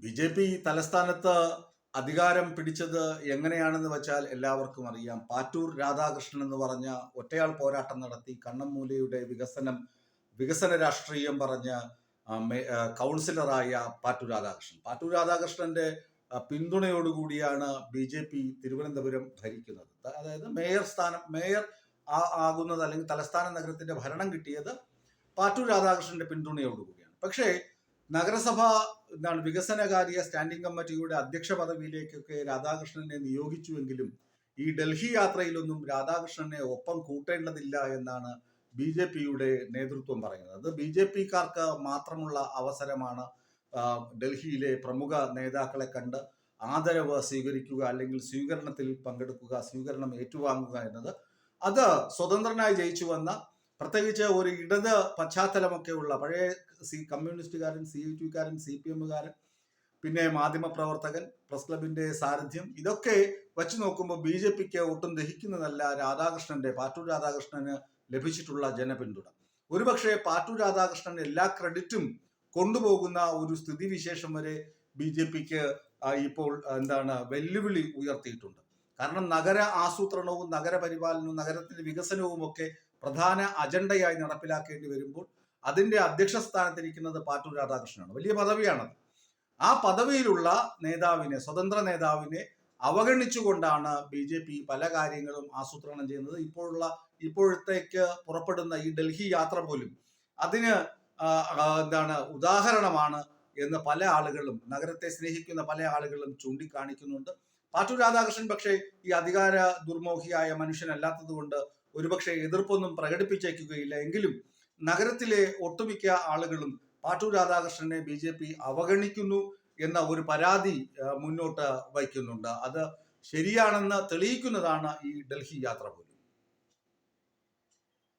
BJP. തലസ്ഥാനത്ത് അധികാരം പിടിച്ചത് എങ്ങനെയാണെന്ന് വെച്ചാൽ എല്ലാവർക്കും അറിയാം. പാറ്റൂർ രാധാകൃഷ്ണൻ എന്ന് പറഞ്ഞ ഒറ്റയാൾ പോരാട്ടം നടത്തി കണ്ണമ്മൂലയുടെ വികസന രാഷ്ട്രീയം പറഞ്ഞ കൗൺസിലറായ പാറ്റൂർ രാധാകൃഷ്ണന്റെ പിന്തുണയോടുകൂടിയാണ് ബി.ജെ.പി. തിരുവനന്തപുരം ഭരിക്കുന്നത്. അതായത് മേയർ ആകുന്നത് അല്ലെങ്കിൽ തലസ്ഥാന നഗരത്തിന്റെ ഭരണം കിട്ടിയത് പാറ്റൂർ രാധാകൃഷ്ണന്റെ പിന്തുണയോടുകൂടിയാണ്. പക്ഷേ നഗരസഭ വികസനകാര്യ സ്റ്റാൻഡിംഗ് കമ്മിറ്റിയുടെ അധ്യക്ഷ പദവിയിലേക്കൊക്കെ രാധാകൃഷ്ണനെ നിയോഗിച്ചുവെങ്കിലും ഈ ഡൽഹി യാത്രയിലൊന്നും രാധാകൃഷ്ണനെ ഒപ്പം കൂട്ടേണ്ടതില്ല എന്നാണ് ബി.ജെ.പിയുടെ നേതൃത്വം പറയുന്നത്. അത് ബി.ജെ.പിക്കാർക്ക് മാത്രമുള്ള അവസരമാണ്. ഡൽഹിയിലെ പ്രമുഖ നേതാക്കളെ കണ്ട് ആദരവ് സ്വീകരിക്കുക അല്ലെങ്കിൽ സ്വീകരണത്തിൽ പങ്കെടുക്കുക, സ്വീകരണം ഏറ്റുവാങ്ങുക എന്നത് അത് സ്വതന്ത്രനായി ജയിച്ചു വന്ന, പ്രത്യേകിച്ച് ഒരു ഇടത് പശ്ചാത്തലമൊക്കെ ഉള്ള പഴയ കമ്മ്യൂണിസ്റ്റുകാരൻ, CIT-കാരൻ, CPM-കാരൻ, പിന്നെ മാധ്യമപ്രവർത്തകൻ, പ്രസ് ക്ലബിന്റെ സാരഥ്യം, ഇതൊക്കെ വച്ചു നോക്കുമ്പോൾ ബി.ജെ.പിക്ക് ഒട്ടും ദഹിക്കുന്നതല്ല പാറ്റൂർ രാധാകൃഷ്ണന് ലഭിച്ചിട്ടുള്ള ജനപിന്തുണ. ഒരുപക്ഷെ പാറ്റൂർ രാധാകൃഷ്ണൻ എല്ലാ ക്രെഡിറ്റും കൊണ്ടുപോകുന്ന ഒരു സ്ഥിതിവിശേഷം വരെ ബി.ജെ.പിക്ക് ഇപ്പോൾ വെല്ലുവിളി ഉയർത്തിയിട്ടുണ്ട്. കാരണം നഗര ആസൂത്രണവും നഗരപരിപാലനവും നഗരത്തിന്റെ വികസനവും ഒക്കെ പ്രധാന അജണ്ടയായി നടപ്പിലാക്കേണ്ടി വരുമ്പോൾ അതിന്റെ അധ്യക്ഷ സ്ഥാനത്തിരിക്കുന്നത് പാറ്റൂർ രാധാകൃഷ്ണനാണ്. വലിയ പദവിയാണത്. ആ പദവിയിലുള്ള സ്വതന്ത്ര നേതാവിനെ അവഗണിച്ചുകൊണ്ടാണ് ബി.ജെ.പി. പല കാര്യങ്ങളും ആസൂത്രണം ചെയ്യുന്നത്. ഇപ്പോഴത്തേക്ക് പുറപ്പെടുന്ന ഈ ഡൽഹി യാത്ര പോലും അതിന് ഉദാഹരണമാണ് എന്ന് പല ആളുകളും, നഗരത്തെ സ്നേഹിക്കുന്ന പല ആളുകളും ചൂണ്ടിക്കാണിക്കുന്നുണ്ട്. പാറ്റൂർ രാധാകൃഷ്ണൻ പക്ഷേ ഈ അധികാര ദുർമോഹിയായ മനുഷ്യനല്ലാത്തത് കൊണ്ട് ഒരുപക്ഷെ എതിർപ്പൊന്നും പ്രകടിപ്പിച്ചേക്കുകയില്ല. എങ്കിലും നഗരത്തിലെ ഒട്ടുമിക്ക ആളുകളും പാറ്റൂർ രാധാകൃഷ്ണനെ ബി.ജെ.പി. അവഗണിക്കുന്നു എന്ന ഒരു പരാതി മുന്നോട്ട് വയ്ക്കുന്നുണ്ട്. അത് ശരിയാണെന്ന് തെളിയിക്കുന്നതാണ് ഈ ഡൽഹി യാത്ര പോലും.